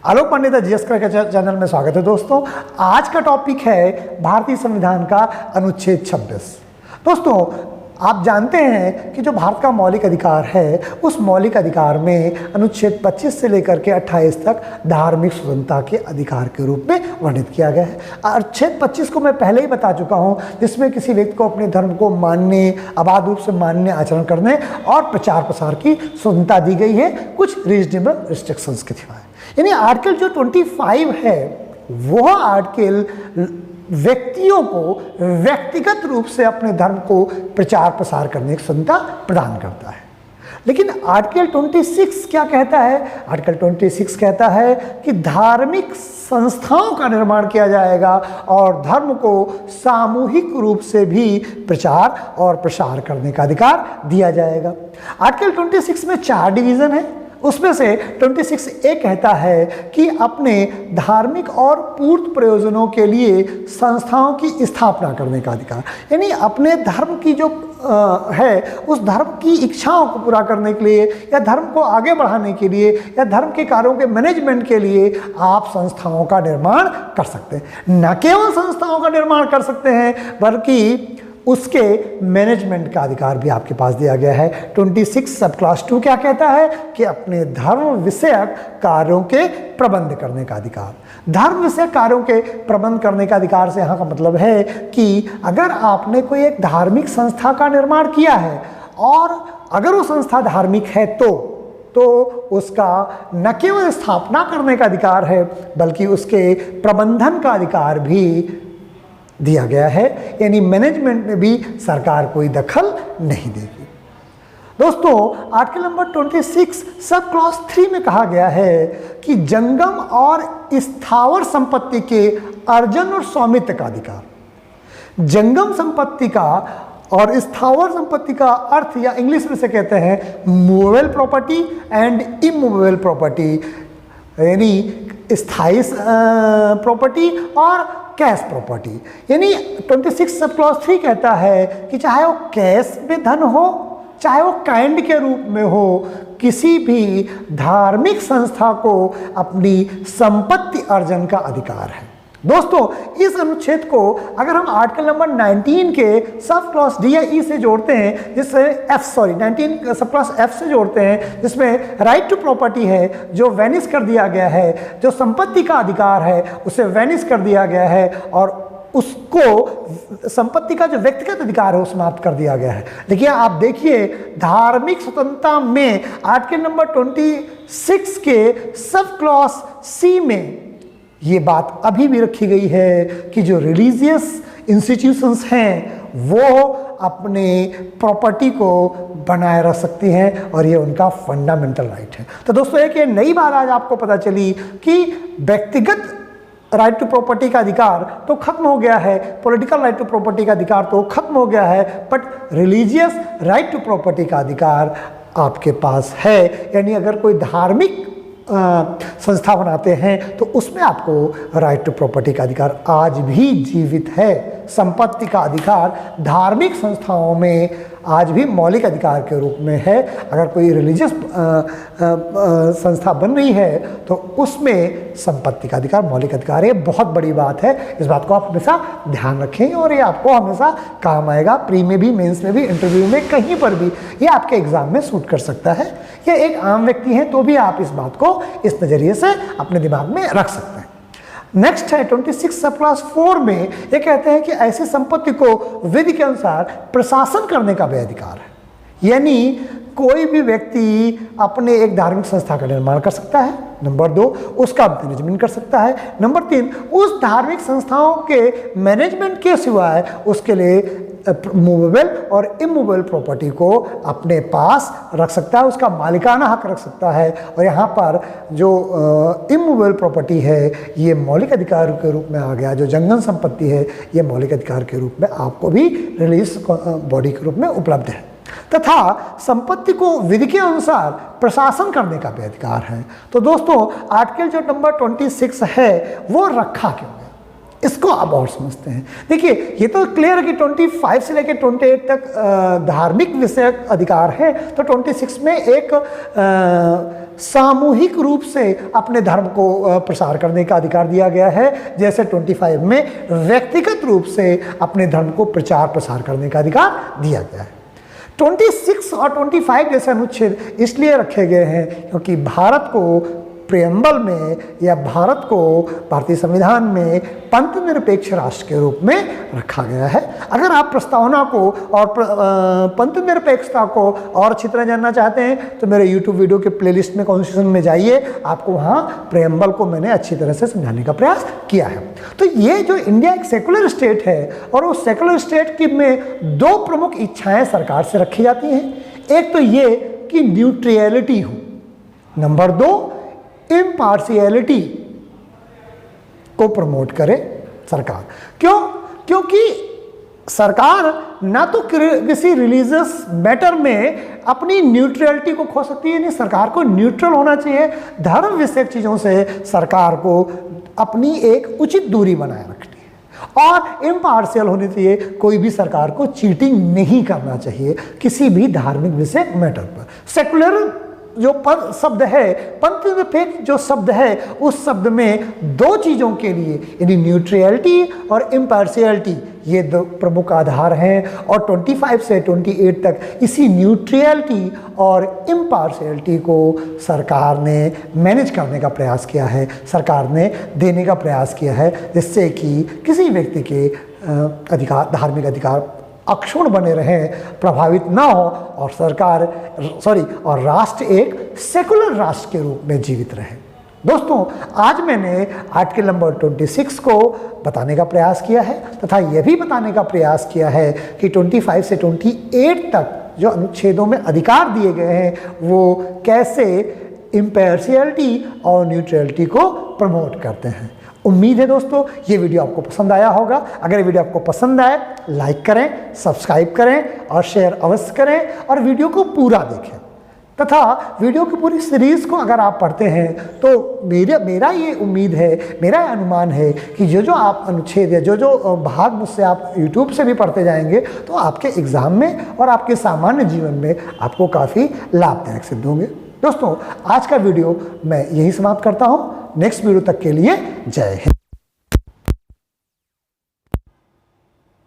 Alok Pandey the GS के channel में स्वागत है दोस्तों। आज का टॉपिक है भारतीय संविधान का अनुच्छेद 26। दोस्तों, आप जानते हैं कि जो भारत का मौलिक अधिकार है, उस मौलिक अधिकार में अनुच्छेद 25 से लेकर के 28 तक धार्मिक स्वतंत्रता के अधिकार के रूप में वर्णित किया गया है। अनुच्छेद 25 को मैं पहले ही बता चुका हूं, जिसमें किसी व्यक्ति को अपने धर्म को मानने, अबाध रूप से मानने, आचरण करने और प्रचार प्रसार की स्वतंत्रता दी गई है, कुछ रीजनेबल रिस्ट्रिक्शंस के सिवाय। यानी आर्टिकल जो 25 है, वह आर्टिकल व्यक्तियों को व्यक्तिगत रूप से अपने धर्म को प्रचार प्रसार करने की स्वतंत्रता प्रदान करता है। लेकिन आर्टिकल 26 क्या कहता है? आर्टिकल 26 कहता है कि धार्मिक संस्थाओं का निर्माण किया जाएगा और धर्म को सामूहिक रूप से भी प्रचार और प्रसार करने का अधिकार दिया जाएगा। आर्टिकल 26 में 4 डिवीजन है। उसमें से 26A कहता है कि अपने धार्मिक और पूर्त प्रयोजनों के लिए संस्थाओं की स्थापना करने का अधिकार, यानी अपने धर्म की जो है, उस धर्म की इच्छाओं को पूरा करने के लिए या धर्म को आगे बढ़ाने के लिए या धर्म के कार्यों के मैनेजमेंट के लिए आप संस्थाओं का निर्माण कर सकते हैं। न केवल संस्थाओं का निर्माण कर सकते हैं, बल्कि उसके मैनेजमेंट का अधिकार भी आपके पास दिया गया है। 26 सब क्लास 2 क्या कहता है कि अपने धर्म विषयक कार्यों के प्रबंध करने का अधिकार। धर्म विषयक कार्यों के प्रबंध करने का अधिकार से यहाँ का मतलब है कि अगर आपने कोई एक धार्मिक संस्था का निर्माण किया है और अगर वो संस्था धार्मिक है तो उसका न केवल स्थापना करने का अधिकार है, बल्कि उसके प्रबंधन का अधिकार भी दिया गया है। यानी मैनेजमेंट में भी सरकार कोई दखल नहीं देगी। दोस्तों, आर्टिकल नंबर 26 सब क्लॉज 3 में कहा गया है कि जंगम और स्थावर संपत्ति के अर्जन और स्वामित्व का अधिकार। जंगम संपत्ति का और स्थावर संपत्ति का अर्थ या इंग्लिश में से कहते हैं movable property and immovable property, यानी स्थायी प्रॉपर्टी और कैश प्रॉपर्टी। यानी 26 सब क्लॉज 3 कहता है कि चाहे वो कैश में धन हो, चाहे वो काइंड के रूप में हो, किसी भी धार्मिक संस्था को अपनी संपत्ति अर्जन का अधिकार है। दोस्तों, इस अनुच्छेद को अगर हम आर्टिकल नंबर 19 के सब क्लॉज डी या ई से जोड़ते हैं, जिससे 19 सब क्लॉज एफ से जोड़ते हैं, जिसमें राइट टू प्रॉपर्टी है जो वैनिश कर दिया गया है, जो संपत्ति का अधिकार है उसे वैनिश कर दिया गया है और उसको संपत्ति का जो व्यक्तिगत अधिकार है वो समाप्त कर दिया गया है। देखिए, आप देखिए धार्मिक स्वतंत्रता में आर्टिकल नंबर 26 के सब क्लॉज सी में ये बात अभी भी रखी गई है कि जो रिलीजियस इंस्टीट्यूशंस हैं वो अपने प्रॉपर्टी को बनाए रख सकती हैं और ये उनका फंडामेंटल राइट है। तो दोस्तों, एक ये नई बात आज आपको पता चली कि व्यक्तिगत राइट टू प्रॉपर्टी का अधिकार तो खत्म हो गया है, पॉलिटिकल राइट टू प्रॉपर्टी का अधिकार तो खत्म हो गया है, but religious right to property का अधिकार आपके पास है। यानी अगर कोई धार्मिक संस्था बनाते हैं तो उसमें आपको राइट टू प्रॉपर्टी का अधिकार आज भी जीवित है। संपत्ति का अधिकार धार्मिक संस्थाओं में आज भी मौलिक अधिकार के रूप में है। अगर कोई रिलीजियस संस्था बन रही है तो उसमें संपत्ति का अधिकार मौलिक अधिकार है। बहुत बड़ी बात है, इस बात को आप हमेशा ध्यान रखें और ये आपको हमेशा काम आएगा। प्री में भी, मेंस में भी, इंटरव्यू में, कहीं पर भी ये आपके एग्जाम में सूट कर सकता है। या एक आम व्यक्ति हैं तो भी आप इस बात को इस नज़रिए से अपने दिमाग में रख सकते हैं। नेक्स्ट है 26 सब क्लास 4 में ये कहते हैं कि ऐसी संपत्ति को विधि के अनुसार प्रशासन करने का भी अधिकार है। यानी कोई भी व्यक्ति अपने एक धार्मिक संस्था का निर्माण कर सकता है। नंबर 2, उसका मैनेजमेंट कर सकता है। नंबर 3, उस धार्मिक संस्थाओं के मैनेजमेंट के सिवाय उसके लिए मूवेबल और इमूवेबल प्रॉपर्टी को अपने पास रख सकता है, उसका मालिकाना हक रख सकता है। और यहाँ पर जो इमूवेबल प्रॉपर्टी है ये मौलिक अधिकार के रूप में आ गया। जो जंगम संपत्ति है ये मौलिक अधिकार के रूप में आपको भी रिलीज बॉडी के रूप में उपलब्ध है। तथा संपत्ति को विधि के अनुसार प्रशासन करने का भी अधिकार है। तो दोस्तों, आर्टिकल जो नंबर 26 है वो रखा क्यों है? इसको आप और समझते हैं। देखिए, ये तो क्लियर है कि 25 से लेकर 28 तक धार्मिक विषयक अधिकार है, तो 26 में एक सामूहिक रूप से अपने धर्म को प्रसार करने का अधिकार दिया गया है, जैसे 25 में व्यक्तिगत रूप से अपने धर्म को प्रचार प्रसार करने का अधिकार दिया गया है। 26 और 25 जैसे अनुच्छेद इसलिए रखे गए हैं क्योंकि भारत को प्रेम्बल में या भारत को भारतीय संविधान में पंथ निरपेक्ष राष्ट्र के रूप में रखा गया है। अगर आप प्रस्तावना को और पंथ निरपेक्षता को और अच्छी तरह जानना चाहते हैं तो मेरे YouTube वीडियो के प्लेलिस्ट में कॉन्स्टिट्यूशन में जाइए, आपको वहाँ प्रेम्बल को मैंने अच्छी तरह से समझाने का प्रयास किया है। तो ये जो इंडिया एक सेकुलर स्टेट है और उस सेकुलर स्टेट की में दो प्रमुख इच्छाएं सरकार से रखी जाती हैं। एक तो ये कि न्यूट्रलिटी हो, नंबर 2 इम्पार्शियलिटी को प्रमोट करे सरकार। क्यों? क्योंकि सरकार ना तो किसी रिलीजियस मैटर में अपनी न्यूट्रलिटी को खो सकती है, नहीं, सरकार को न्यूट्रल होना चाहिए। धर्म विषयक चीज़ों से सरकार को अपनी एक उचित दूरी बनाए रखनी है और इम्पार्शियल होनी चाहिए। कोई भी सरकार को चीटिंग नहीं करना चाहिए किसी भी धार्मिक विषयक मैटर पर। सेकुलर जो पद शब्द है, पंथ निरपेक्ष जो शब्द है, उस शब्द में दो चीज़ों के लिए यानी न्यूट्रलिटी और इम्पार्शियलिटी ये दो प्रमुख आधार हैं और 25 से 28 तक इसी न्यूट्रलिटी और इम्पार्शियलिटी को सरकार ने मैनेज करने का प्रयास किया है, सरकार ने देने का प्रयास किया है, जिससे कि किसी व्यक्ति के अधिकार, धार्मिक अधिकार अक्षुण्ण बने रहें, प्रभावित ना हो और और राष्ट्र एक सेकुलर राष्ट्र के रूप में जीवित रहे। दोस्तों, आज मैंने आर्टिकल नंबर 26 को बताने का प्रयास किया है तथा यह भी बताने का प्रयास किया है कि 25 से 28 तक जो अनुच्छेदों में अधिकार दिए गए हैं वो कैसे इम्पार्शियलिटी और न्यूट्रलिटी को प्रमोट करते हैं। उम्मीद है दोस्तों ये वीडियो आपको पसंद आया होगा। अगर ये वीडियो आपको पसंद आए लाइक करें, सब्सक्राइब करें और शेयर अवश्य करें और वीडियो को पूरा देखें तथा वीडियो की पूरी सीरीज़ को अगर आप पढ़ते हैं तो मेरा ये उम्मीद है, मेरा अनुमान है कि जो आप अनुच्छेद या जो भाग मुझसे आप YouTube से भी पढ़ते जाएंगे तो आपके एग्ज़ाम में और आपके सामान्य जीवन में आपको काफ़ी लाभदायक सिद्ध होंगे। दोस्तों, आज का वीडियो मैं यही समाप्त करता हूँ। नेक्स्ट वीडियो तक के लिए जय हिंद।